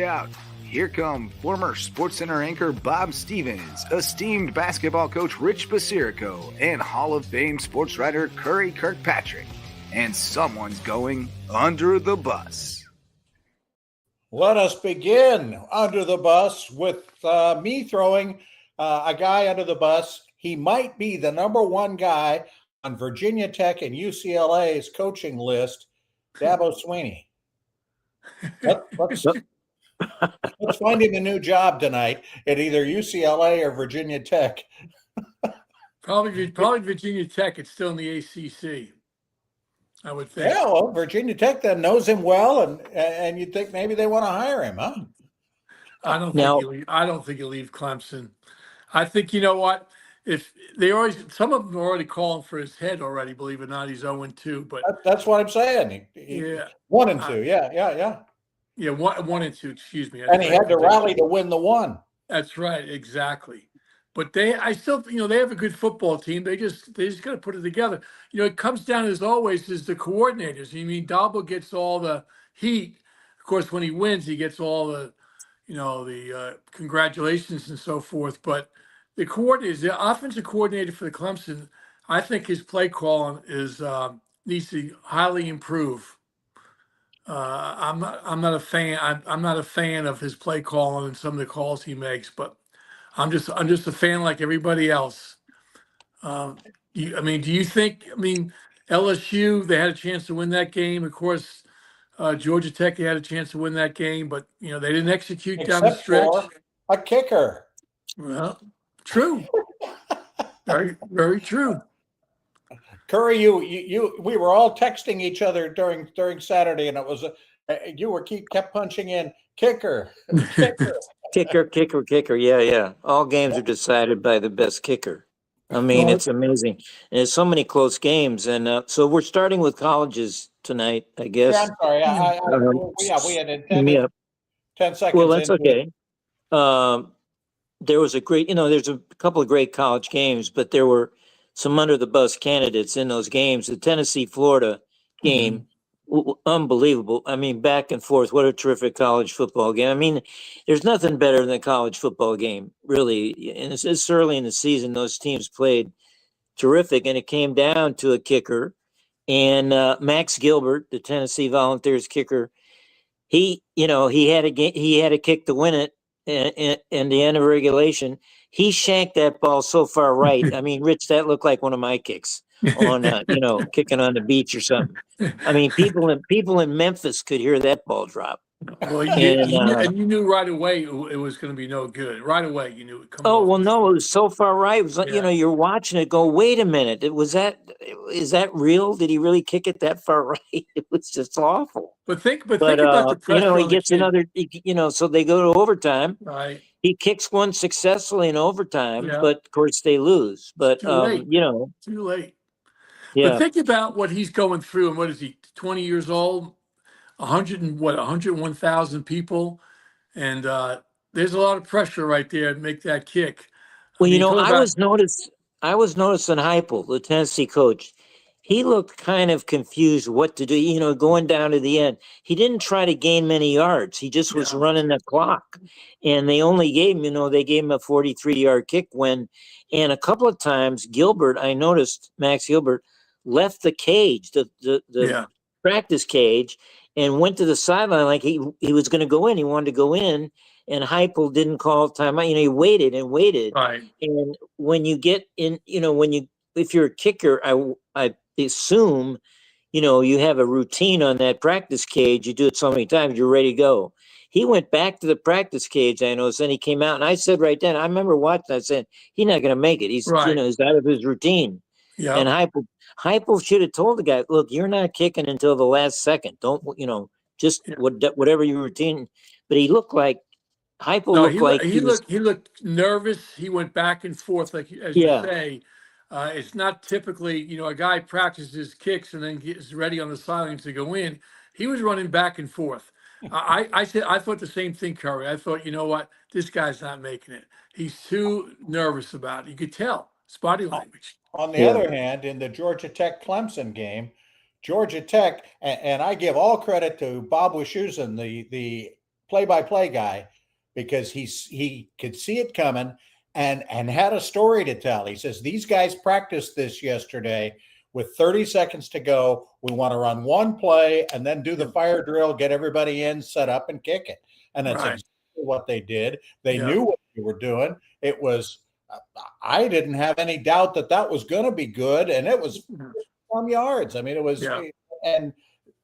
out. Here come former SportsCenter anchor Bob Stevens, esteemed basketball coach Rich Basirico, and Hall of Fame sports writer Curry Kirkpatrick. And someone's going under the bus. Let us begin under the bus with me throwing a guy under the bus. He might be the number one guy on Virginia Tech and UCLA's coaching list, Dabo Swinney. Let's find him a new job tonight at either UCLA or Virginia Tech. Probably Virginia Tech. It's still in the ACC, I would think. Yeah, well, Virginia Tech then knows him well, and you'd think maybe they want to hire him, huh? I don't think he'll leave Clemson. I think, you know what? If some of them are already calling for his head already. Believe it or not, he's 0-2. But that's what I'm saying. Yeah, 1-2. Yeah. Yeah, 1-2. Excuse me. And he had to rally to win the one. That's right, exactly. But I still, they have a good football team. They just got to put it together. It comes down as always is the coordinators. Dabo gets all the heat. Of course, when he wins, he gets all the, the congratulations and so forth. But the offensive coordinator for the Clemson, I think his play calling needs to highly improve. I'm not a fan. I'm not a fan of his play calling and some of the calls he makes, but I'm just a fan like everybody else. Do you think? LSU, they had a chance to win that game. Of course, Georgia Tech, they had a chance to win that game, but they didn't execute down the stretch. For a kicker. Well, true. Very, very true. Curry, we were all texting each other during Saturday, and it was you kept punching in kicker. Kicker. Yeah. All games are decided by the best kicker. It's amazing. And there's so many close games, and so we're starting with colleges tonight, I guess. Yeah, I'm sorry. We had intended 10 seconds. Well, that's okay. There was there's a couple of great college games, but there were some under the bus candidates in those games. The Tennessee-Florida game, unbelievable. Back and forth. What a terrific college football game. There's nothing better than a college football game, really. And it's early in the season. Those teams played terrific, and it came down to a kicker. And Max Gilbert, the Tennessee Volunteers kicker, he had a kick to win it in the end of regulation. He shanked that ball so far right. Rich, that looked like one of my kicks on, kicking on the beach or something. People in Memphis could hear that ball drop. Well, and you knew right away it was going to be no good. Right away, you knew it. No, it was so far right. It was like, you're watching it go, wait a minute. Is that real? Did he really kick it that far right? It was just awful. But think about the pressure. He gets another, so they go to overtime. Right. He kicks one successfully in overtime, Yeah. But of course they lose. But Too late. Too late. Yeah. But think about what he's going through, and what is he? 20 years old, 101,000 people, and there's a lot of pressure right there to make that kick. Well, I was noticing Heupel, the Tennessee coach. He looked kind of confused what to do, going down to the end. He didn't try to gain many yards. He just was running the clock. And they only gave him, they gave him a 43-yard kick and a couple of times I noticed Max Gilbert left the cage, the practice cage, and went to the sideline like he was going to go in. He wanted to go in, and Heupel didn't call timeout. He waited and waited. Right. And when you get in, if you're a kicker, I assume, you have a routine on that practice cage. You do it so many times, you're ready to go. He went back to the practice cage, I noticed, then he came out, and I said right then, I remember watching, I said, he's not going to make it. He's, he's out of his routine. Yeah. And Heupel should have told the guy, look, you're not kicking until the last second. Don't, whatever your routine. But he looked like, he looked nervous. He went back and forth, like as you say. It's not typically, a guy practices kicks and then gets ready on the sidelines to go in. He was running back and forth. I thought the same thing, Curry. I thought, this guy's not making it. He's too nervous about it. You could tell. It's body language. On the other hand, in the Georgia Tech Clemson game, Georgia Tech, and I give all credit to Bob Wischusen, the play-by-play guy because he could see it coming and had a story to tell. He says, these guys practiced this yesterday with 30 seconds to go. We want to run one play and then do the fire drill, get everybody in, set up, and kick it. And that's exactly what they did. They knew what they were doing. It was, I didn't have any doubt that was going to be good, and it was some yards. I mean, it was, and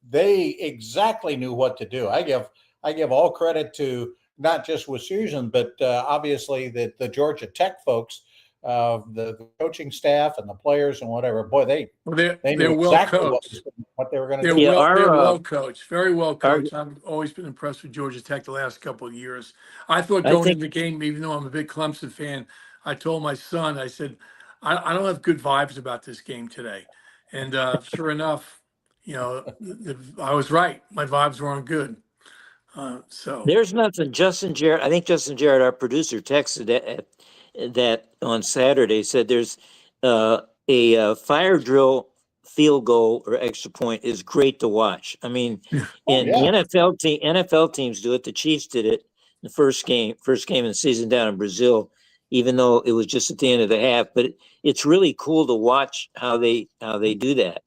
they exactly knew what to do. I give all credit to not just Wisconsin, but obviously the Georgia Tech folks, the coaching staff and the players and whatever. Boy, they knew well exactly coached. what they were going to do. They're well coached, very well coached. I've always been impressed with Georgia Tech the last couple of years. I thought going into the game, even though I'm a big Clemson fan, I told my son, I said, I don't have good vibes about this game today. And sure enough, I was right. My vibes weren't good. So there's nothing. Justin Jarrett, I think Justin Jarrett, our producer, texted that on Saturday, said there's a fire drill field goal or extra point is great to watch. I mean, the NFL teams do it. The Chiefs did it in the first game of the season down in Brazil, even though it was just at the end of the half. But it's really cool to watch how they do that.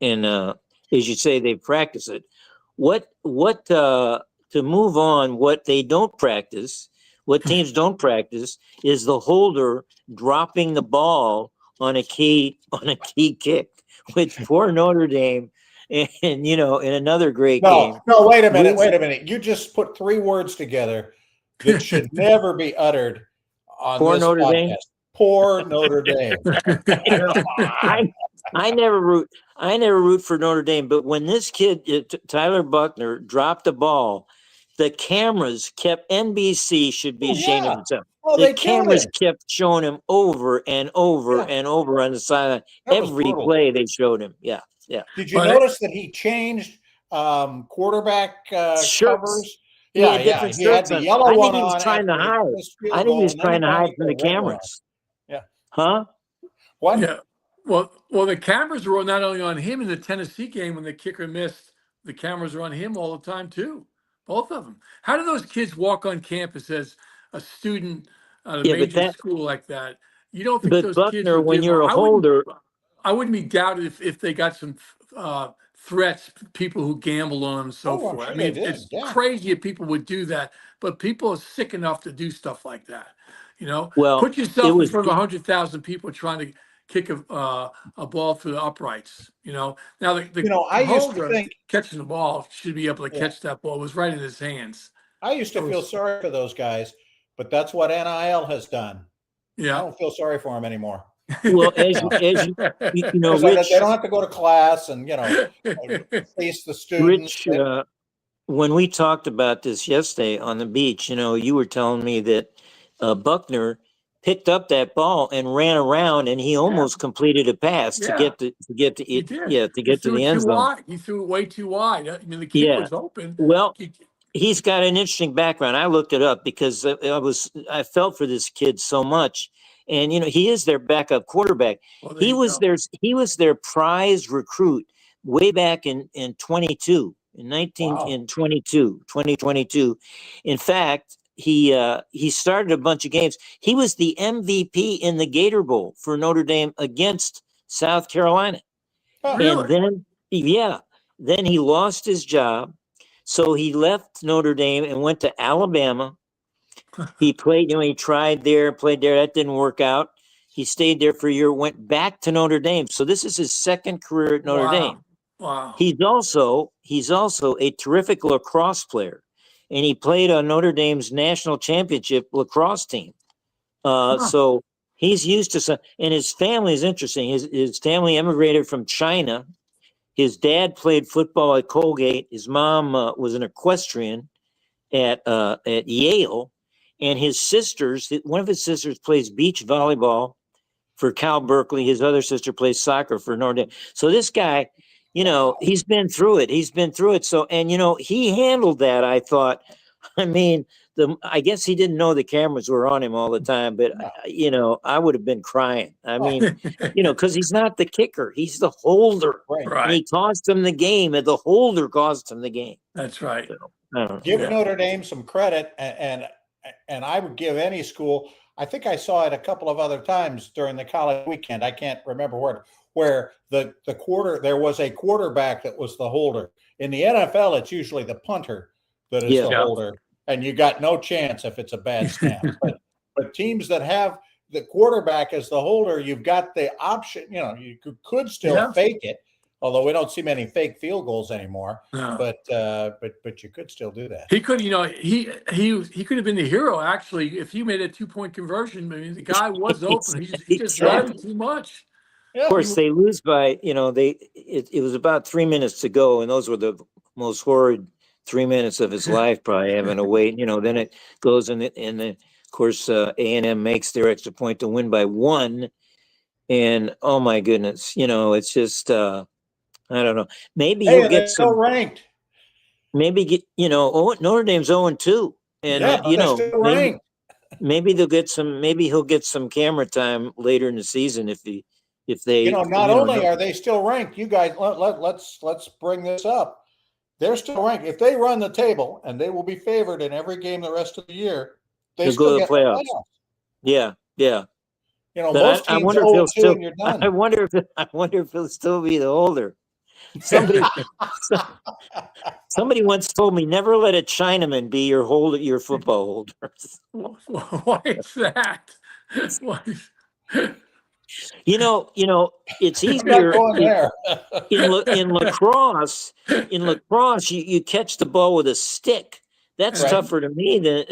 And as you say, they practice it. To move on, what they don't practice, what teams don't practice, is the holder dropping the ball on a key kick, which poor Notre Dame, and in another great game. No, wait a minute. You just put three words together that should never be uttered on poor this Notre podcast. Dame. Poor Notre Dame. I never root for Notre Dame, but when this kid Tyler Buckner dropped the ball, the cameras kept. NBC should be ashamed of itself. The cameras kept showing him over and over and over on the sideline. Every play they showed him. Yeah. Did you notice that he changed quarterback covers? He had the yellow one on. I think he was trying to hide from the cameras. Yeah. Huh? What? Yeah. Well, the cameras were not only on him in the Tennessee game when the kicker missed. The cameras are on him all the time too. Both of them. How do those kids walk on campus as a student at a major school like that? You don't think those Buckner, kids would when you're a holder, I wouldn't be doubted if they got some threats, people who gamble on them and so forth. Sure, I mean, it's crazy if people would do that, but people are sick enough to do stuff like that. Well, put yourself in front of 100,000 people trying to kick a ball through the uprights. Now I used to think catching the ball should be able to catch that ball. It was right in his hands. I used to feel sorry for those guys, but that's what NIL has done. Yeah, I don't feel sorry for them anymore. Well, as you know, Rich, they don't have to go to class and face the students. Rich, when we talked about this yesterday on the beach, you were telling me that Buckner picked up that ball and ran around, and he almost completed a pass to get to the end zone. He threw it way too wide. I mean, the keeper was open. Well, he's got an interesting background. I looked it up because I felt for this kid so much, and he is their backup quarterback. Well, he was their prize recruit way back in 2022. In fact, he started a bunch of games. He was the MVP in the Gator Bowl for Notre Dame against South Carolina. Oh, really? And then he lost his job. So he left Notre Dame and went to Alabama. He played, he tried there, played there. That didn't work out. He stayed there for a year, went back to Notre Dame. So this is his second career at Notre Dame. Wow. He's also a terrific lacrosse player. And he played on Notre Dame's national championship lacrosse team. So he's used to some, and his family is interesting. His family immigrated from China. His dad played football at Colgate. His mom was an equestrian at Yale. And his sisters, one of his sisters plays beach volleyball for Cal Berkeley. His other sister plays soccer for Notre Dame. So this guy, he's been through it. So, and he handled that, I thought, I mean, I guess he didn't know the cameras were on him all the time, but I would have been crying. I mean, because he's not the kicker, he's the holder, Right. and he Right. cost him the game, and the holder cost him the game. That's right. So, I don't know. Give Yeah. Notre Dame some credit, and I would give any school. I think I saw it a couple of other times during the college weekend. I can't remember where there was a quarterback that was the holder. In the NFL, it's usually the punter that is the Yeah. holder, and you got no chance if it's a bad snap. But teams that have the quarterback as the holder, you've got the option. You could still fake it, although we don't see many fake field goals anymore. No. But you could still do that. He could, he could have been the hero actually if he made a 2-point conversion. I mean, the guy was open. He just ran too much. Of course, they lose by it was about 3 minutes to go, and those were the most horrid 3 minutes of his life, probably having to wait. Then it goes and of course A&M makes their extra point to win by 1, and oh my goodness, it's just I don't know. Maybe he'll get some ranked. Maybe Notre Dame's 0-2, and maybe they'll get some. Maybe he'll get some camera time later in the season if they. Not only are they still ranked, you guys. Let's bring this up. They're still ranked. If they run the table, and they will be favored in every game the rest of the year, they still go to get the playoffs. Yeah. Most teams I wonder if still. and you're done. I wonder if he'll still be the holder. Somebody once told me, never let a Chinaman be your football holder. Why is that? It's easier in lacrosse. In lacrosse, you catch the ball with a stick. That's tougher to me than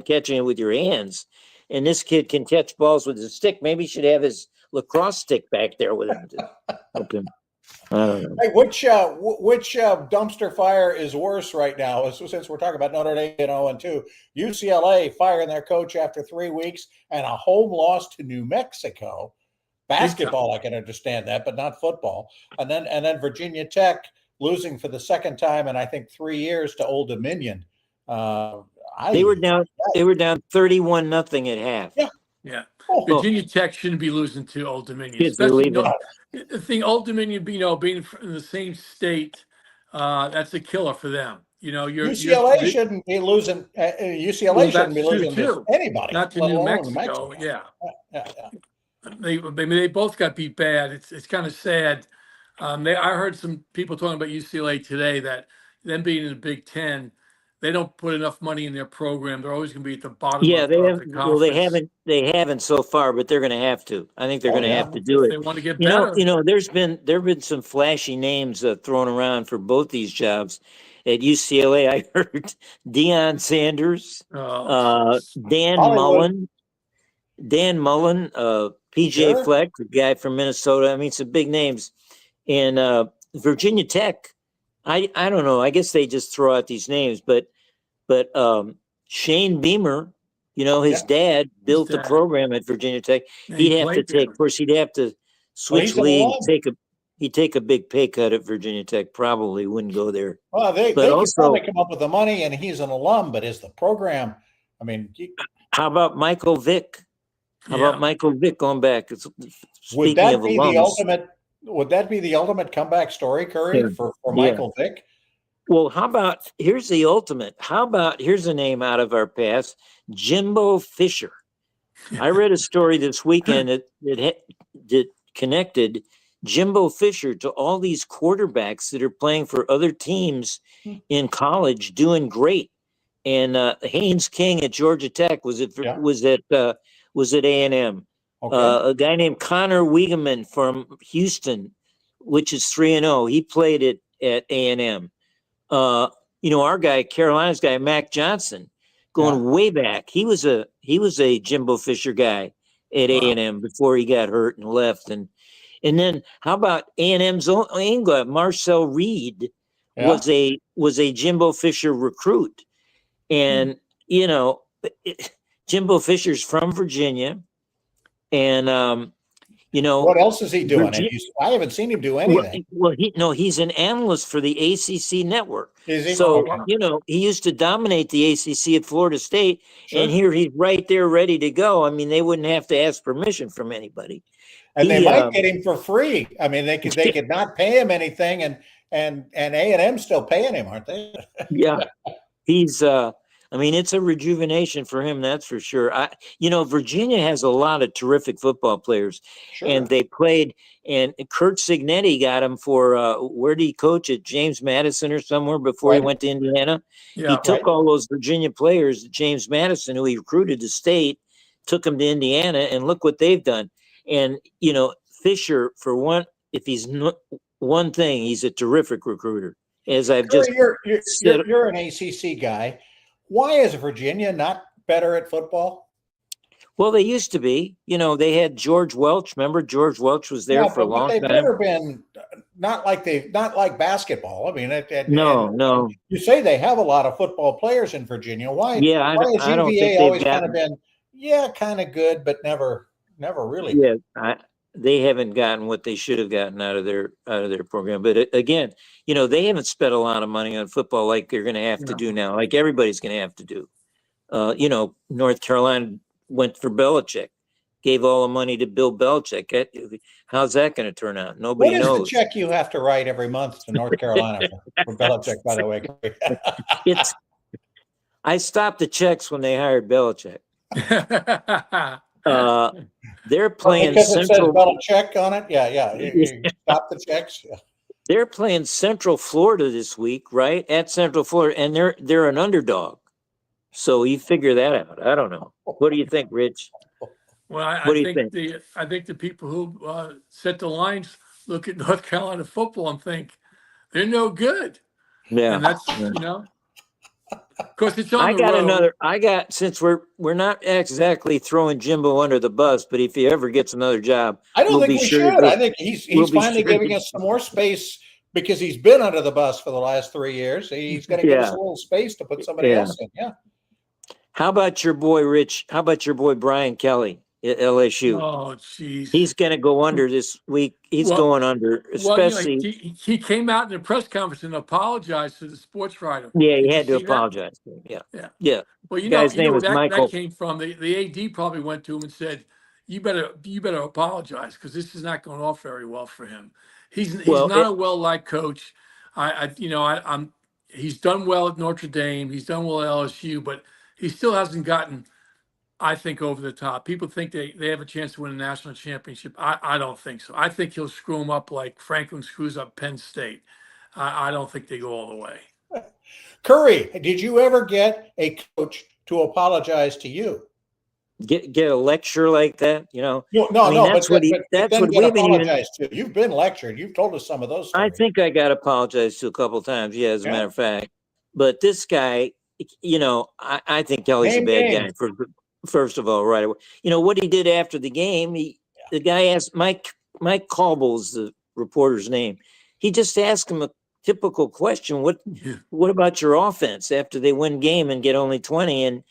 catching it with your hands. And this kid can catch balls with his stick. Maybe he should have his lacrosse stick back there with him to help him. I don't know. Hey, which dumpster fire is worse right now? Since we're talking about Notre Dame 0-2, UCLA firing their coach after 3 weeks and a home loss to New Mexico. Basketball, I can understand that, but not football. And then Virginia Tech losing for the second time in I think 3 years to Old Dominion. They were down 31-0 at half. Yeah. Virginia Tech shouldn't be losing to Old Dominion. Especially the thing, Old Dominion, being in the same state, that's a killer for them. UCLA shouldn't be losing. UCLA shouldn't be losing to anybody, not to New Mexico. Yeah. They both got beat bad. It's kind of sad. I heard some people talking about UCLA today that them being in the Big Ten, they don't put enough money in their program. They're always going to be at the bottom. Yeah, of the conference. Well, they haven't so far, but they're going to have to. I think they're going to have to do it. They want to get better. There've been some flashy names thrown around for both these jobs. At UCLA, I heard Deion Sanders, Dan Mullen, PJ Fleck, the guy from Minnesota. I mean, some big names. And Virginia Tech, I don't know. I guess they just throw out these names, but Shane Beamer, his dad built the program at Virginia Tech. He'd have to switch league, he'd take a big pay cut at Virginia Tech. Probably wouldn't go there. Well, they could probably come up with the money, and he's an alum. But is the program? I mean, how about Michael Vick? Going back? Would that be the ultimate? Would that be the ultimate comeback story, Curry, for Michael Vick? Well, here's the ultimate. Here's a name out of our past, Jimbo Fisher. I read a story this weekend that connected Jimbo Fisher to all these quarterbacks that are playing for other teams in college doing great. And Haynes King at Georgia Tech was at A&M. Okay. A guy named Connor Wiegeman from Houston, which is 3-0. He played at A&M. Our guy, Carolina's guy, Mac Johnson, going way back. He was a Jimbo Fisher guy at A&M before he got hurt and left. And then how about A&M's own guy, Marcel Reed, was a Jimbo Fisher recruit. And Jimbo Fisher's from Virginia. And You know, what else is he doing? Virgi- I haven't seen him do well, anything. he's an analyst for the ACC network. Is he? So, Okay. you know, he used to dominate the ACC at Florida State, Sure. and here he's right there ready to go. I mean, they wouldn't have to ask permission from anybody. And they might get him for free. I mean, they could not pay him anything, and A&M still paying him, aren't they? Yeah, he's. I mean, it's a rejuvenation for him, that's for sure. Virginia has a lot of terrific football players, Sure. and they played. And Kurt Signetti got him for where did he coach at James Madison or somewhere before he went to Indiana? Yeah, he took all those Virginia players, James Madison, who he recruited to state, took them to Indiana, and look what they've done. And Fisher, for one, if he's one thing, he's a terrific recruiter. As I've Curry, just said, you're an ACC guy. Why is Virginia not better at football? Well, they used to be. They had George Welch. Remember, George Welch was there for a long time. They've never been not like basketball. I mean, no. You say they have a lot of football players in Virginia. Why? Yeah, I don't think UVA always they've kind of been kind of good, but never really. Yeah, they haven't gotten what they should have gotten out of their program. But again, they haven't spent a lot of money on football like they're going to have to do now, like everybody's going to have to do. North Carolina went for Belichick, gave all the money to Bill Belichick. How's that going to turn out? Nobody knows. What is the check you have to write every month to North Carolina for Belichick, by the way? I stopped the checks when they hired Belichick. They're playing because Central. It says Belichick on it. Yeah. You stop the checks. Yeah. They're playing Central Florida this week, right? At Central Florida, and they're an underdog. So you figure that out. I don't know. What do you think, Rich? Well, I think the people who set the lines look at North Carolina football and think they're no good. Yeah, and that's of course it's on the road. Since we're not exactly throwing Jimbo under the bus, but if he ever gets another job, I don't think we should. I think he's finally giving us some more space because he's been under the bus for the last 3 years. He's going to give us a little space to put somebody else in. Yeah. How about your boy, Rich? How about your boy, Brian Kelly at LSU? Oh, jeez. He's going to go under this week. He's going under, especially. He came out in a press conference and apologized to the sports writer. Yeah, he had to apologize. Yeah. Well, guy's name was Michael. That came from the AD probably went to him and said, "You better apologize because this is not going off very well for him. He's not a well-liked coach. He's done well at Notre Dame. He's done well at LSU, but he still hasn't gotten, I think, over the top. People think they have a chance to win a national championship. I don't think so. I think he'll screw them up like Franklin screws up Penn State. I don't think they go all the way. Curry, did you ever get a coach to apologize to you? Get a lecture like that, No. That's what we've apologized to. You've been lectured. You've told us some of those stories. I think I got apologized to a couple of times. Yeah, as a matter of fact. But this guy, I think Kelly's a bad guy. First of all, right away. What he did after the game, the guy asked Mike Caldwell's the reporter's name. He just asked him a typical question. What about your offense after they win game and get only 20? And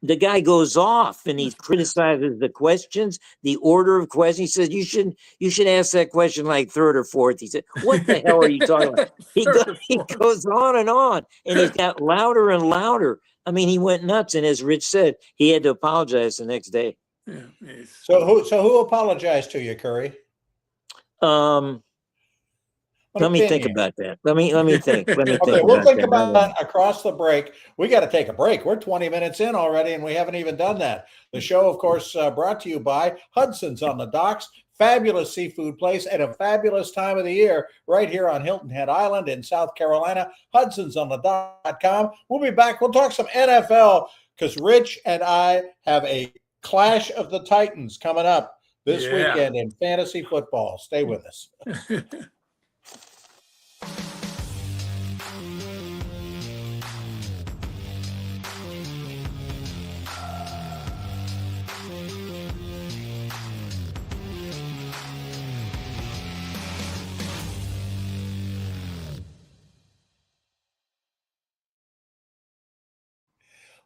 the guy goes off and he criticizes the questions, the order of questions. He says, you should ask that question like third or fourth. He said, what the hell are you talking about? He goes on, and he got louder and louder. I mean, he went nuts. And as Rich said, he had to apologize the next day. Yeah. So who apologized to you, Curry? Let me think about that. Let me think. Okay, we'll think about that across the break. We got to take a break. We're 20 minutes in already, and we haven't even done that. The show, of course, brought to you by Hudson's on the Docks. Fabulous seafood place at a fabulous time of the year right here on Hilton Head Island in South Carolina. Hudson'sOnTheDock.com. We'll be back. We'll talk some NFL because Rich and I have a Clash of the Titans coming up this weekend in fantasy football. Stay with us.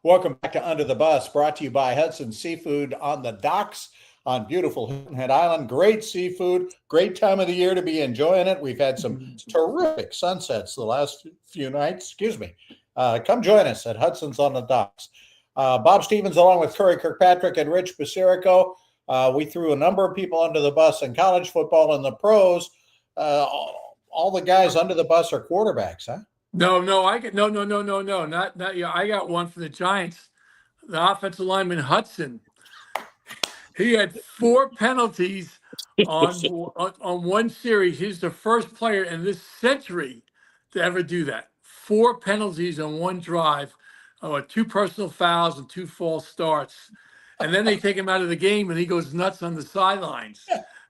Welcome back to Under the Bus, brought to you by Hudson Seafood on the Docks. on beautiful Hilton Head Island. Great seafood, great time of the year to be enjoying it. We've had some terrific sunsets the last few nights. Excuse me. Come join us at Hudson's on the Docks. Bob Stevens, along with Curry Kirkpatrick and Rich Basirico. We threw a number of people under the bus in college football and the pros. All the guys under the bus are quarterbacks, huh? No, not yeah. I got one for the Giants. The offensive lineman Hudson. He had 4 penalties on one series. He's the first player in this century to ever do that. 4 penalties on one drive, 2 personal fouls and 2 false starts. And then they take him out of the game and he goes nuts on the sidelines.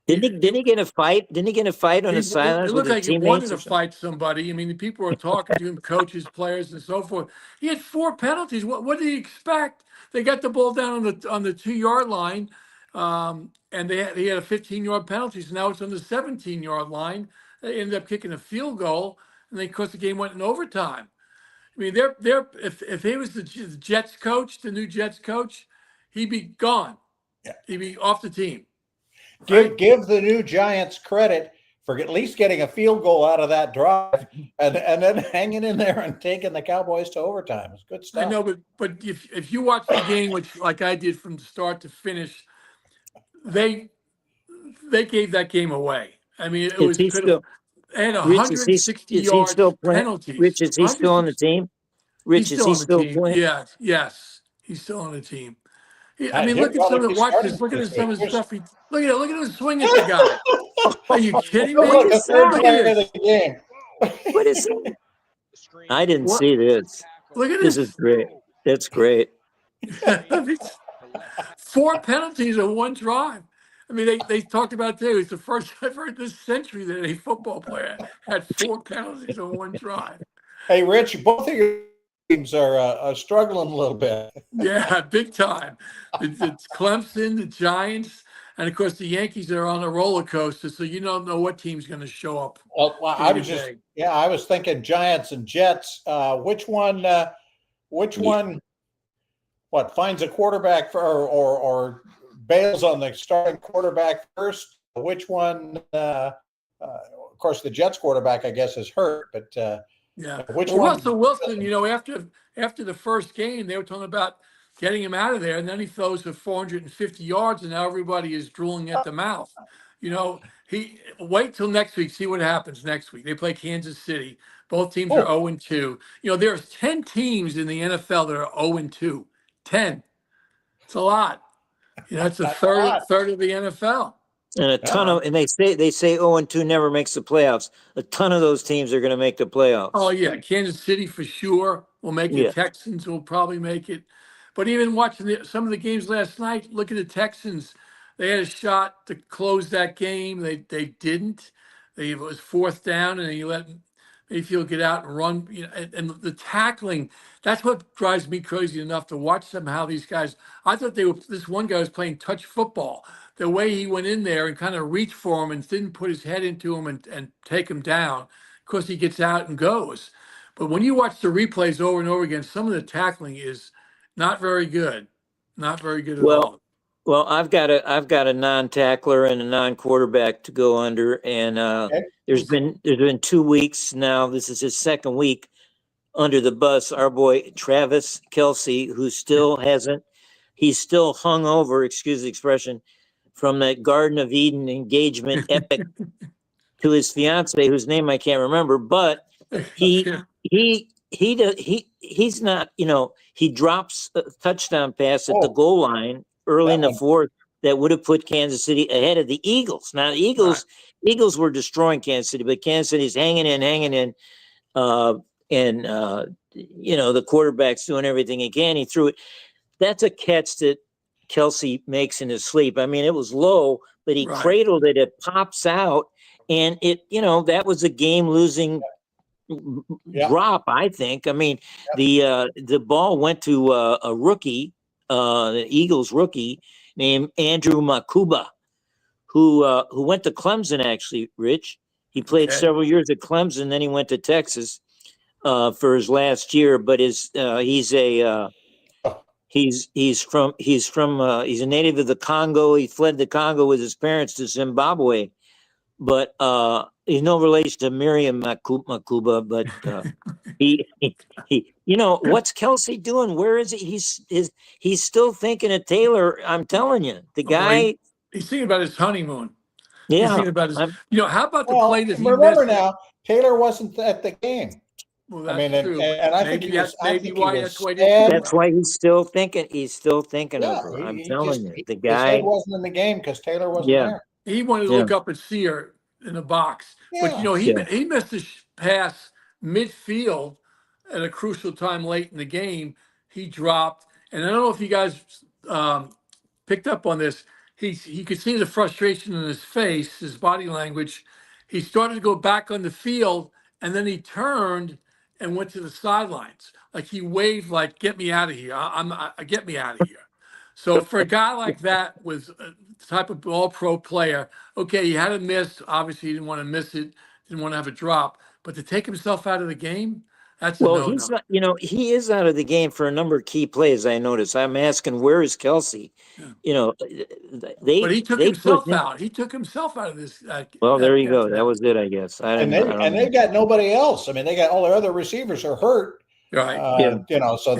Didn't he get in a fight? Didn't he get in a fight on the sidelines It with looked his like he wanted teammates? to fight somebody. I mean, the people were talking to him, coaches, players, and so forth. He had 4 penalties. What did he expect? They got the ball down on the 2-yard line, and he had a 15-yard penalty. So now it's on the 17-yard line. They ended up kicking a field goal, and then of course the game went in overtime. I mean, if he was the Jets coach, the new Jets coach, he'd be gone. Yeah. He'd be off the team. Give the new Giants credit for at least getting a field goal out of that drive and then hanging in there and taking the Cowboys to overtime. It's good stuff. I know, but if you watch the game, which like I did from start to finish, they gave that game away. I mean, it was pitiful. And 160 yards penalties. Rich, is he still on the team? Rich, is he still playing? Yes, he's still on the team. I mean, look at some of some of the stuff. Look at him swing at the guy. Are you kidding me? Look, the third player of the game. What is it? I didn't see this. Look at this. This is great. That's great. 4 penalties in one drive. I mean, they talked about too. It's the first I've heard this century that a football player had 4 penalties in one drive. Hey, Rich, both of your teams are struggling a little bit. Yeah, big time. It's Clemson, the Giants, and of course the Yankees are on a roller coaster. So you don't know what team's going to show up. Well, I was thinking Giants and Jets. Which one? What finds a quarterback for or bails on the starting quarterback first? Which one? Of course, the Jets quarterback, I guess, is hurt, but. Yeah. Which one? Russell Wilson, after the first game, they were talking about getting him out of there, and then he throws for 450 yards, and now everybody is drooling at the mouth. Wait till next week, see what happens next week. They play Kansas City. Both teams are 0-2. There's 10 teams in the NFL that are 0-2. 10. It's a lot. It's a third of the NFL. And a ton of, and they say 0-2 never makes the playoffs. A ton of those teams are going to make the playoffs. Oh yeah, Kansas City for sure will make it. Yeah. Texans will probably make it. But even watching some of the games last night, look at the Texans. They had a shot to close that game. They didn't. It was 4th down, and you let Mayfield get out and run. And the tackling. That's what drives me crazy enough to watch somehow these guys. I thought this one guy was playing touch football. The way he went in there and kind of reached for him and didn't put his head into him and take him down. Of course, he gets out and goes. But when you watch the replays over and over again, some of the tackling is not very good. Not very good at all. Well, I've got a non-tackler and a non-quarterback to go under, and there's been 2 weeks now. This is his 2nd week under the bus. Our boy Travis Kelce, who still he's still hung over, excuse the expression, from that Garden of Eden engagement epic to his fiance, whose name I can't remember, but he's not, he drops a touchdown pass at the goal line early in the 4th that would have put Kansas City ahead of the Eagles. Now the Eagles were destroying Kansas City, but Kansas City's hanging in, and the quarterback's doing everything he can. He threw it. That's a catch that Kelce makes in his sleep. I mean, it was low, but he cradled it. It pops out, and that was a game-losing drop. I think. I mean, the ball went to a rookie, the Eagles rookie named Andrew Makuba, who went to Clemson. Actually, Rich, he played several years at Clemson, then he went to Texas for his last year. But he's a He's a native of the Congo. He fled the Congo with his parents to Zimbabwe, but he's no relation to Miriam Makuba. But he what's Kelsey doing? Where is he? He's still thinking of Taylor. I'm telling you, the guy. He's thinking about his honeymoon. He's Yeah, thinking about his. How about the play that he remember missed? now, Taylor wasn't at the game. Well, that's true. And I think that's why that's why he's still thinking. He's still thinking of her. I'm telling you, the guy. His head wasn't in the game because Taylor wasn't there. He wanted to look up and see her in the box, but he missed a pass midfield at a crucial time late in the game. He dropped, and I don't know if you guys picked up on this. He could see the frustration in his face, his body language. He started to go back on the field, and then he turned and went to the sidelines. Like he waved, like, "Get me out of here! Get me out of here!" So for a guy like that, with the type of all-pro player, okay, he had a miss. Obviously, he didn't want to miss it. Didn't want to have a drop. But to take himself out of the game, that's he's not. He is out of the game for a number of key plays. I noticed. I'm asking, where is Kelsey? Yeah. But he took himself out. He took himself out of this. Well, there you go. That was it, I guess. They've got nobody else. I mean, they got all their other receivers are hurt. Right. So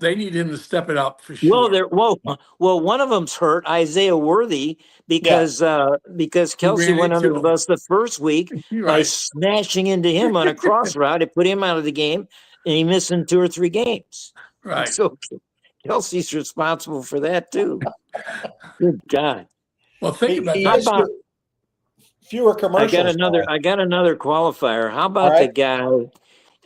they need him to step it up for sure. Well, one of them's hurt, Isaiah Worthy, because Kelsey went under the bus the first week by smashing into him on a cross route. It put him out of the game, and he missing 2 or 3 games. Right. So Kelsey's responsible for that too. Good God. Well, think about fewer commercials. I got another qualifier. How about the guy?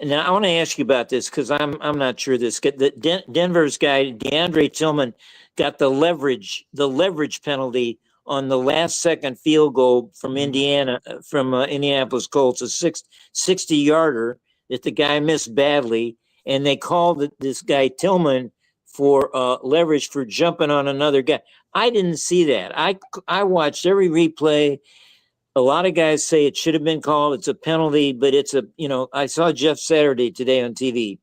Now I want to ask you about this because I'm not sure this. Denver's guy DeAndre Tillman got the leverage penalty on the last second field goal from Indianapolis Colts, a 60-yarder that the guy missed badly, and they called this guy Tillman for leverage for jumping on another guy. I didn't see that. I watched every replay. A lot of guys say it should have been called. It's a penalty, but I saw Jeff Saturday today on TV.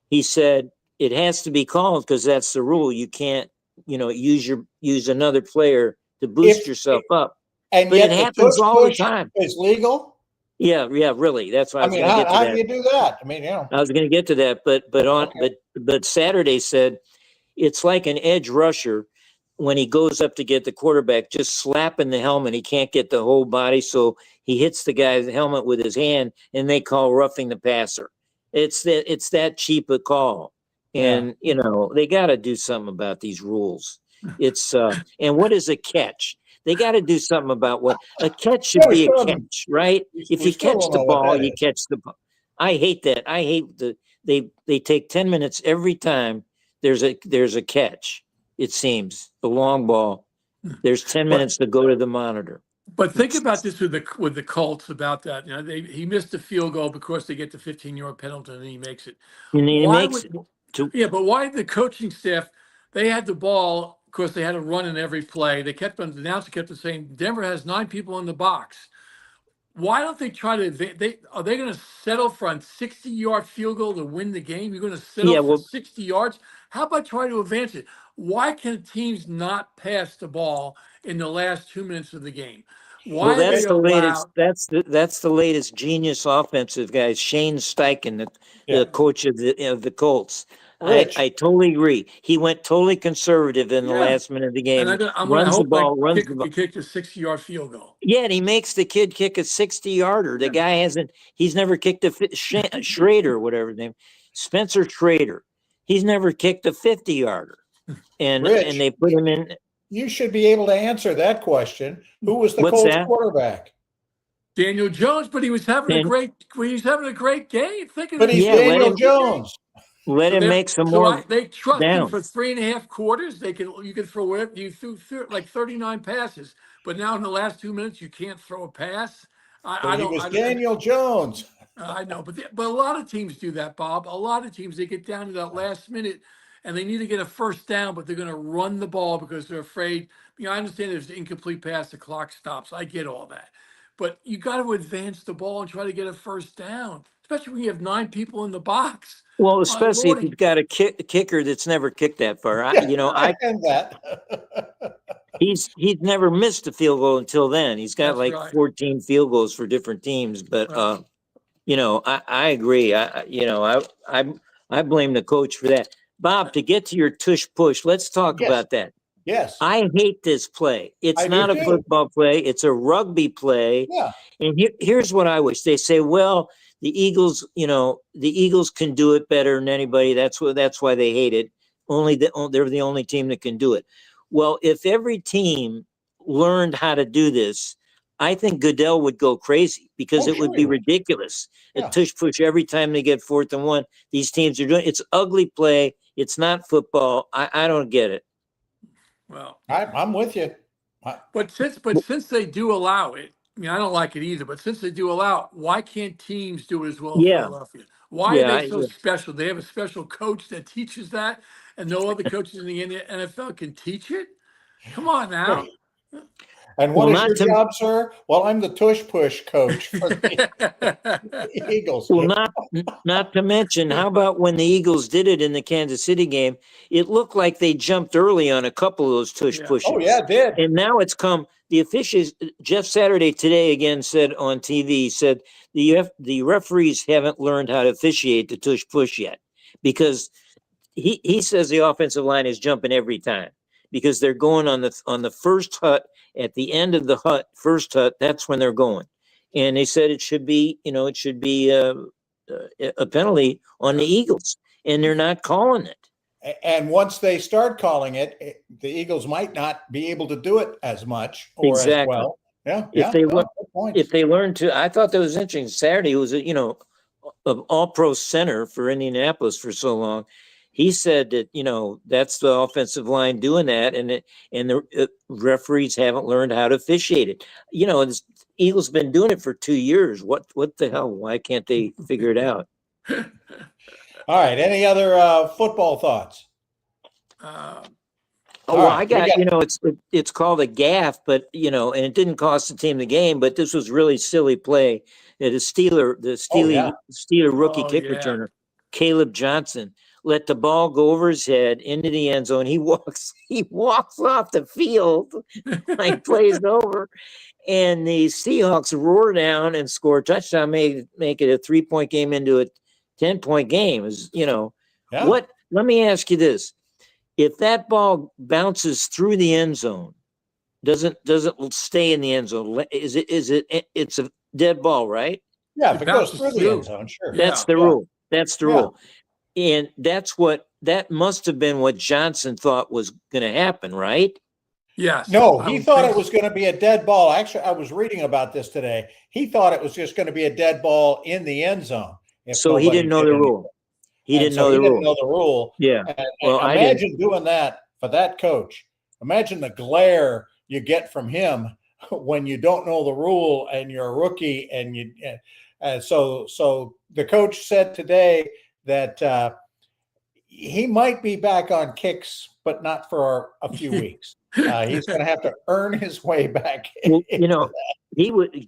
He said it has to be called because that's the rule. You can't, use another player to boost yourself up. And but it happens all the time. It's legal. Yeah, really. That's why I was going to get to that. How do you do that? I was going to get to that, but Saturday said it's like an edge rusher. When he goes up to get the quarterback, just slapping the helmet, he can't get the whole body, so he hits the guy's helmet with his hand, and they call roughing the passer. It's that cheap a call, and they got to do something about these rules. It's and what is a catch? They got to do something about what a catch should be. A catch, right? If you catch the ball, you catch the ball. I hate that. I hate they take 10 minutes every time there's a catch. It seems the long ball. There's 10 minutes to go to the monitor. But think about this with the Colts about that. He missed the field goal because they get the 15-yard penalty and he makes it. But why the coaching staff? They had the ball because they had a run in every play. The announcer kept saying Denver has 9 people in the box. Why don't they try to? Are they going to settle for a 60-yard field goal to win the game? You're going to settle for 60 yards. How about try to advance it? Why can teams not pass the ball in the last 2 minutes of the game? That's the latest. That's the latest genius offensive guy, Shane Steichen, the coach of the Colts. I totally agree. He went totally conservative in the last minute of the game. Runs the ball. He kicked a 60-yard field goal. Yeah, and he makes the kid kick a 60-yarder. The guy hasn't. He's never kicked a Schrader, whatever his name, Spencer Schrader. He's never kicked a 50-yarder. And Rich, and they put him in. You should be able to answer that question. Who was the Colts quarterback? Daniel Jones, but he was having a great game. But he's Daniel Jones. Let him make some more. They trust him for 3.5 quarters. You can throw it. You threw like 39 passes, but now in the last 2 minutes you can't throw a pass. He was Daniel Jones. I know, but a lot of teams do that, Bob. A lot of teams, they get down to that last minute and they need to get a first down, but they're going to run the ball because they're afraid. I understand there's an incomplete pass, the clock stops. I get all that. But you got to advance the ball and try to get a first down. especially when you have 9 people in the box. Well, My especially if lordy. you've got a kicker that's never kicked that far. And that. He's never missed a field goal until then. He's got That's like right. 14 field goals for different teams. But Right. I agree. I blame the coach for that. Bob, to get to your tush push, let's talk Yes. about that. Yes. I hate this play. It's I do not a too. football play. It's a rugby play. Yeah. And here's what I wish. They say, well, the Eagles can do it better than anybody. That's why they hate it. They're the only team that can do it. Well, if every team learned how to do this, I think Goodell would go crazy because it would be ridiculous. Yeah. A tush push every time they get 4th and 1. These teams are doing it's ugly play. It's not football. I don't get it. Well, I'm with you. but since they do allow it, I mean, I don't like it either. But since they do allow it, why can't teams do it as well in Yeah. Philadelphia? Why are they so special? They have a special coach that teaches that, and no other coaches in the NFL can teach it. Come on now. And what is your job, sir? Well, I'm the tush push coach for the Eagles. Well, not to mention, how about when the Eagles did it in the Kansas City game? It looked like they jumped early on a couple of those tush pushes. Oh, yeah, it did. And now it's come. The officials, Jeff Saturday today again said on TV, said the referees haven't learned how to officiate the tush push yet, because he says the offensive line is jumping every time because they're going on the first hut. At the end of the first hut, that's when they're going. And they said it should be a penalty on the Eagles, and they're not calling it. And once they start calling it, the Eagles might not be able to do it as much or Exactly. as well. Yeah. If they learn to, I thought that was interesting. Saturday was an all-pro center for Indianapolis for so long. He said that, that's the offensive line doing that, and the referees haven't learned how to officiate it. The Eagles been doing it for 2 years. What the hell? Why can't they figure it out? All right. Any other football thoughts? I got it's called a gaff, but and it didn't cost the team the game, but this was really silly play. The Steeler rookie kick returner, Caleb Johnson, let the ball go over his head into the end zone. He walks off the field, like plays over, and the Seahawks roar down and score a touchdown, make it a 3-point game into a 10-point game. What? Let me ask you this: if that ball bounces through the end zone, doesn't stay in the end zone? It's a dead ball, right? Yeah, if it goes through the end zone, sure. That's the rule. That's the rule. And that must have been what Johnson thought was going to happen, right? Yes. No, he thought it was going to be a dead ball. Actually, I was reading about this today. He thought it was just going to be a dead ball in the end zone. So he didn't know the rule. He didn't know the rule. Yeah. Well, imagine doing that for that coach. Imagine the glare you get from him when you don't know the rule and you're a rookie. And so the coach said today that he might be back on kicks, but not for a few weeks. He's going to have to earn his way back. Well,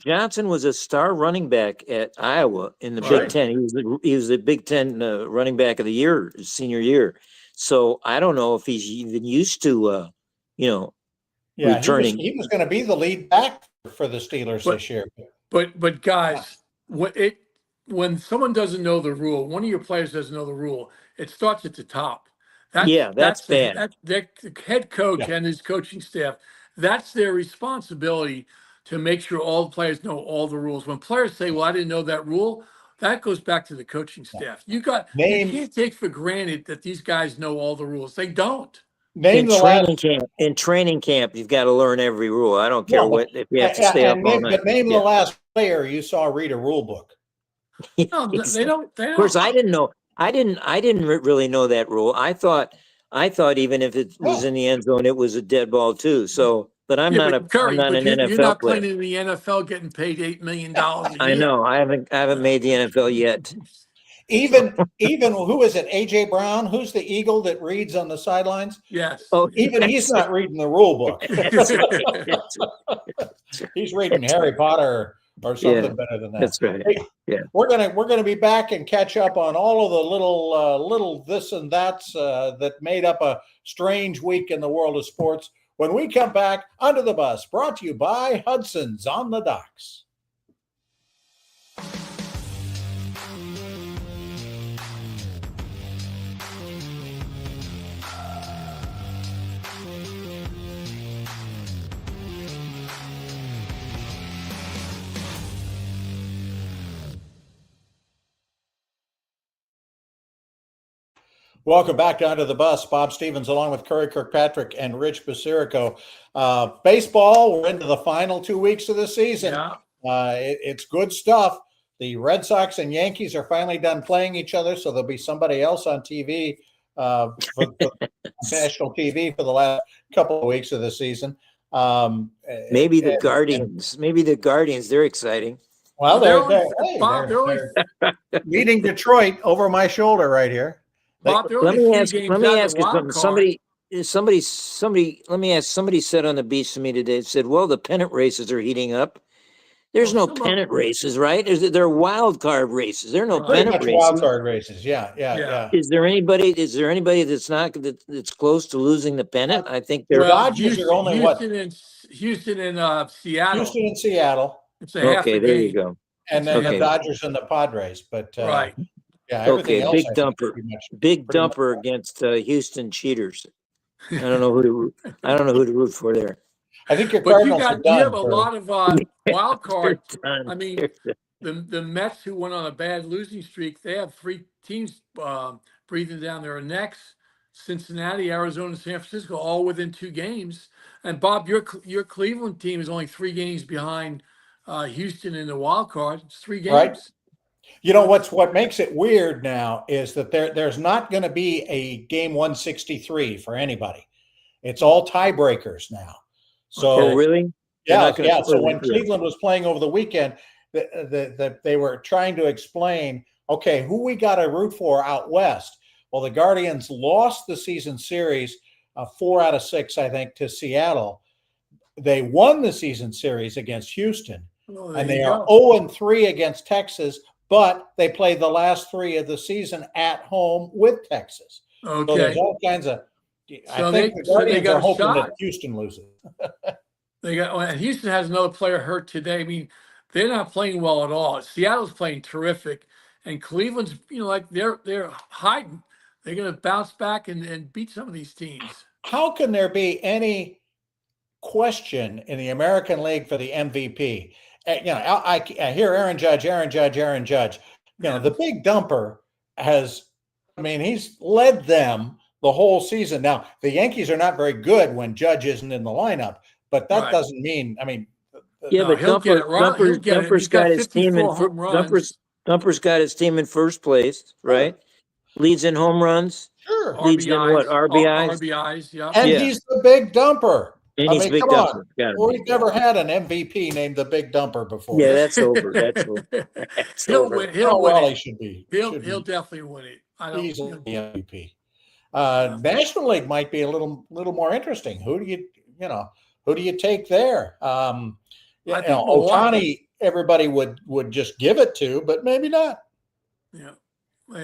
Johnson was a star running back at Iowa in the Big Ten. He was the Big Ten running back of the year, senior year. So I don't know if he's even used to, returning. He was going to be the lead back for the Steelers this year. But guys, when someone doesn't know the rule, one of your players doesn't know the rule, it starts at the top. That's bad. The head coach and his coaching staff, that's their responsibility to make sure all the players know all the rules. When players say, well, I didn't know that rule, that goes back to the coaching staff. You can't take for granted that these guys know all the rules. They don't. In training camp, you've got to learn every rule. I don't care if you have to stay up all night. But name the last player you saw read a rule book. No, they don't. Of course, I didn't know. I didn't really know that rule. I thought even if it was in the end zone, it was a dead ball too. So, but I'm not an NFL You're not player. playing in the NFL, getting paid $8 million a year. I know. I haven't made the NFL yet. Even who is it? AJ Brown, who's the Eagle that reads on the sidelines? Yes. Oh, even he's not reading the rule book. He's reading Harry Potter or something better than that. That's right. Hey, Yeah. we're gonna be back and catch up on all of the little this and that's that made up a strange week in the world of sports when we come back. Under the Bus, brought to you by Hudson's on the Docks. Welcome back to Under the Bus. Bob Stevens along with Curry Kirkpatrick and Rich Basirico. Baseball, we're into the final 2 weeks of the season. Yeah. It's good stuff. The Red Sox and Yankees are finally done playing each other, so there'll be somebody else on TV, for national TV for the last couple of weeks of the season. Maybe the Guardians. Maybe the Guardians. They're exciting. Well, Bob, they're beating Detroit over my shoulder right here. Bob, Let me ask you something. Somebody said on the beach to me today, said, well, the pennant races are heating up. There's no pennant races, right? They're wild card races. There are no pennant races. Wild card races. Yeah. Is there anybody that's close to losing the pennant? I think they're Dodgers are only Houston and Seattle. Houston and Seattle. Okay, there you go. And then the Dodgers and the Padres, but right. Yeah. Okay, big dumper against Houston cheaters. I don't know who to root for there. I think your But Cardinals you are have a lot of wild cards. Done. I mean, the Mets, who went on a bad losing streak, they have 3 teams breathing down their necks. Cincinnati, Arizona, San Francisco, all within 2 games. And Bob, your Cleveland team is only 3 games behind Houston in the wild card. It's 3 games. Right. You know what makes it weird now is that there's not going to be a game 163 for anybody. It's all tiebreakers now. So really? Yeah. So when Cleveland was playing over the weekend, they were trying to explain, okay, who we got to root for out west. Well, the Guardians lost the season series 4 out of 6, I think, to Seattle. They won the season series against Houston, and they are 0-3 against Texas. But they play the last 3 of the season at home with Texas. Okay. So there's all kinds of. I think the Guardians are hoping that Houston loses. And Houston has another player hurt today. I mean, they're not playing well at all. Seattle's playing terrific, and Cleveland's, they're hiding. They're going to bounce back and beat some of these teams. How can there be any question in the American League for the MVP? I hear Aaron Judge. The big dumper he's led them the whole season. Now, the Yankees are not very good when Judge isn't in the lineup, but that doesn't mean, but Dumper's got his team Dumper's got his team in first place, right? Leads in home runs. Sure. Leads in what? RBIs? RBIs, yeah. And he's the big dumper. And he's big dumper. We've never had an MVP named the Big Dumper before. Yeah, that's over. He'll win. He'll win. He should be. He'll definitely win it. He's the MVP. National League might be a little more interesting. Who do you take there? Ohtani, everybody would just give it to, but maybe not. Yeah.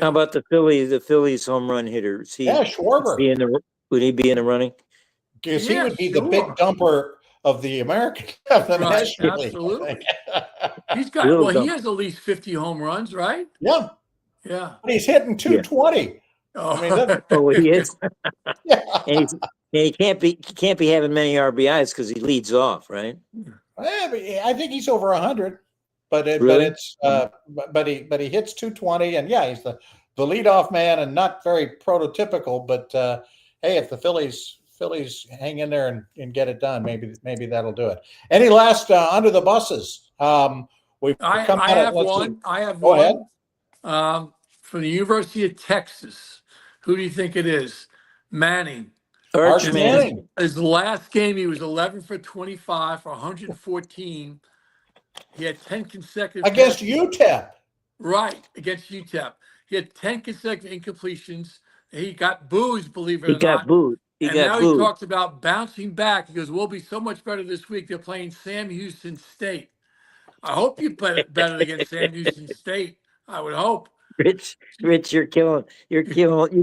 How about the Phillies home run hitters? Schwarber. Would he be in the running? Because he would be the big dumper of the American National League. Absolutely. He has at least 50 home runs, right? Yeah. Yeah. But he's hitting 220. Yeah. He is. And he can't be having many RBIs because he leads off, right? I think he's over 100. But he hits 220, and he's the leadoff man, and not very prototypical. But hey, if the Phillies hang in there and get it done, maybe that'll do it. Any last under the buses? I have one. Go ahead. From the University of Texas. Who do you think it is? Manning. Arch Manning. His last game, he was 11 for 25 for 114. He had 10 consecutive against UTEP. Right, against UTEP. He had 10 consecutive incompletions. He got booed, believe it or not. He got booed. He talks about bouncing back. He goes, we'll be so much better this week. They're playing Sam Houston State. I hope you put it better against Sam Houston State. I would hope. Rich, you've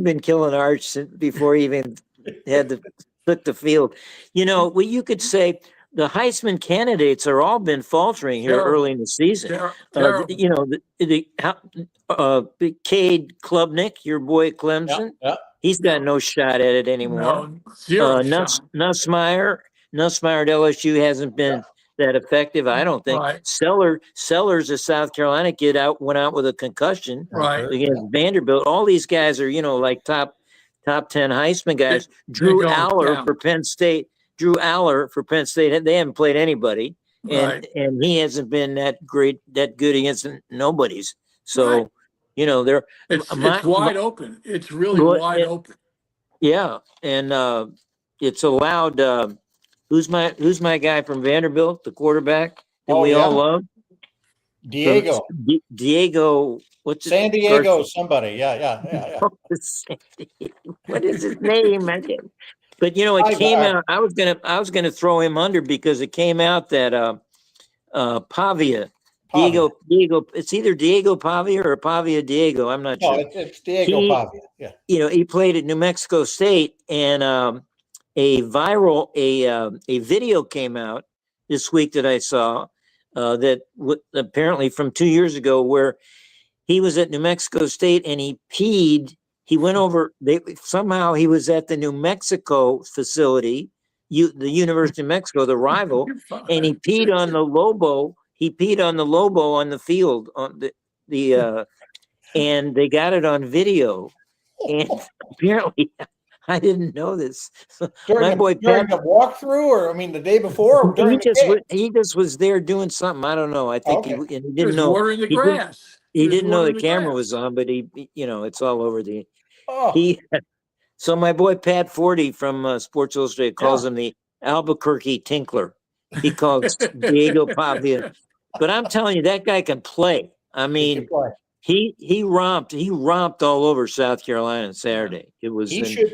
been killing Arch since before he even had to took the field. Well, you could say the Heisman candidates are all been faltering here early in the season. Terrible. Cade Klubnik, your boy Clemson, he's got no shot at it anymore. No, zero shot. Nussmeier at LSU hasn't been that effective, I don't think. Right. Sellers of South Carolina went out with a concussion against Vanderbilt. All these guys are, like top 10 Heisman guys. Drew Aller for Penn State. They haven't played anybody, and he hasn't been that good against nobodies. So, they're it's wide open. It's really wide open. Yeah, and it's allowed. Who's my guy from Vanderbilt, the quarterback that we all love? Diego. Diego. What's San Diego? Somebody. Yeah. What is his name? But it came out. I was gonna throw him under because it came out that Pavia. Diego. It's either Diego Pavia or Pavia Diego. I'm not sure. No, it's Diego Pavia. Yeah. He played at New Mexico State, and a video came out this week that I saw that apparently from 2 years ago, where he was at New Mexico State and he peed. He went over. Somehow he was at the New Mexico facility, the University of Mexico, the rival, and he peed on the Lobo. He peed on the Lobo on the field on the and they got it on video. And apparently, I didn't know this. During the walkthrough, or the day before, or during he just was there doing something. I don't know. I think he didn't know. Watering the grass. He didn't know the camera was on, but it's all over the. So my boy Pat Forty from Sports Illustrated calls him the Albuquerque Tinkler. He calls Diego Pavia, but I'm telling you, that guy can play. He romped all over South Carolina on Saturday. It was he should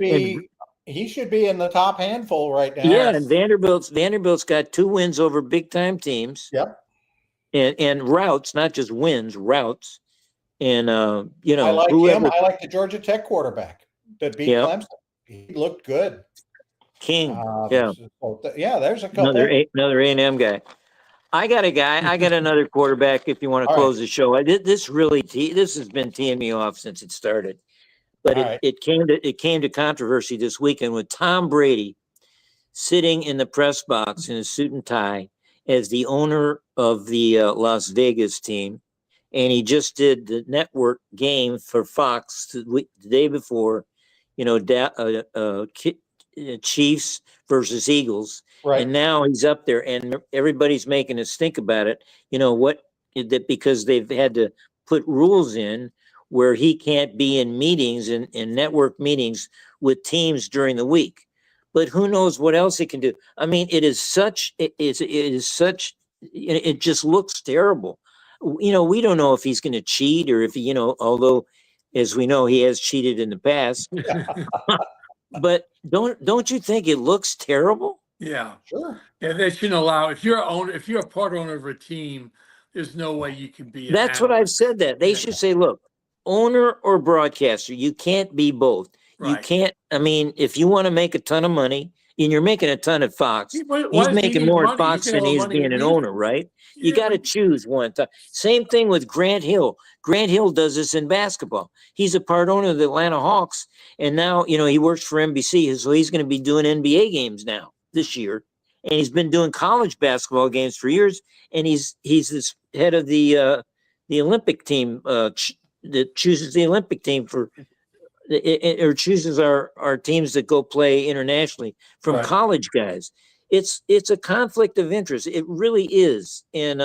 be in the top handful right now. Yeah, and Vanderbilt's got 2 wins over big time teams. Yep. And routes, not just wins, routes. And I like him. I like the Georgia Tech quarterback that beat Clemson. He looked good. King. There's a couple. Another A&M guy. I got another quarterback if you want to close the show. This has been teeing me off since it started. But it came to controversy this weekend with Tom Brady sitting in the press box in a suit and tie as the owner of the Las Vegas team. And he just did the network game for Fox the day before, Chiefs versus Eagles. Right. And now he's up there and everybody's making us think about it. Because they've had to put rules in where he can't be in meetings and network meetings with teams during the week. But who knows what else he can do? It just looks terrible. We don't know if he's going to cheat or if although as we know, he has cheated in the past, but don't you think it looks terrible? Yeah, sure. Yeah, they shouldn't allow, if you're a part owner of a team, there's no way you can be. That's what I've said that they should say, look, owner or broadcaster, you can't be both. Right. You can't, if you want to make a ton of money, and you're making a ton at Fox, he's making more at Fox than he's being an owner, right? You got to choose one. Same thing with Grant Hill. Grant Hill does this in basketball. He's a part owner of the Atlanta Hawks, and now he works for NBC, so he's going to be doing NBA games now this year, and he's been doing college basketball games for years. And he's this head of the Olympic team that chooses the Olympic team or chooses our teams that go play internationally from college guys. It's a conflict of interest. It really is. And,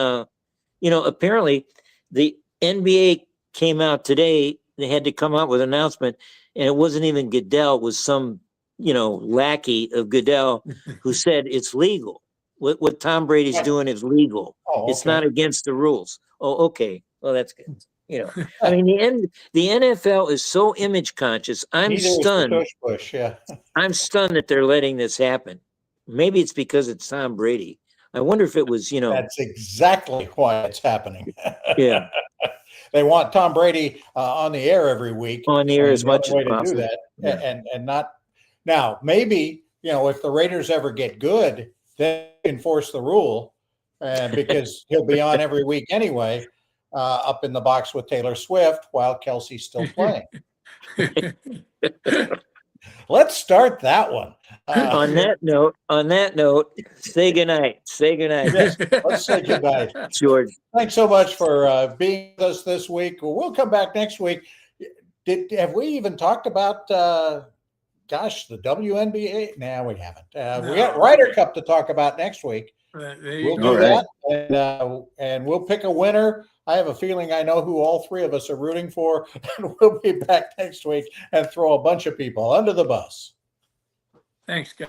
apparently the NBA came out today. They had to come out with an announcement, and it wasn't even Goodell. It was some, lackey of Goodell who said it's legal. What Tom Brady's doing is legal. Oh, okay. It's not against the rules. Oh, okay. Well, that's good. The NFL is so image conscious. I'm stunned. I'm stunned that they're letting this happen. Maybe it's because it's Tom Brady, I wonder if it was, That's exactly why it's happening. yeah, They want Tom Brady on the air every week. on the air and as the much only as way to do possible. that, Yeah. and not now. Maybe if the Raiders ever get good, then enforce the rule, because he'll be on every week anyway, up in the box with Taylor Swift while Kelsey's still playing. Let's start that one. On that note, say goodnight. Say goodnight, Yes, let's say goodnight. George. Thanks so much for being with us this week. We'll come back next week. Have we even talked about, the WNBA? No, we haven't. We got Ryder Cup to talk about next week. We'll do that, and we'll pick a winner. I have a feeling I know who all three of us are rooting for, and we'll be back next week and throw a bunch of people under the bus. Thanks, guys.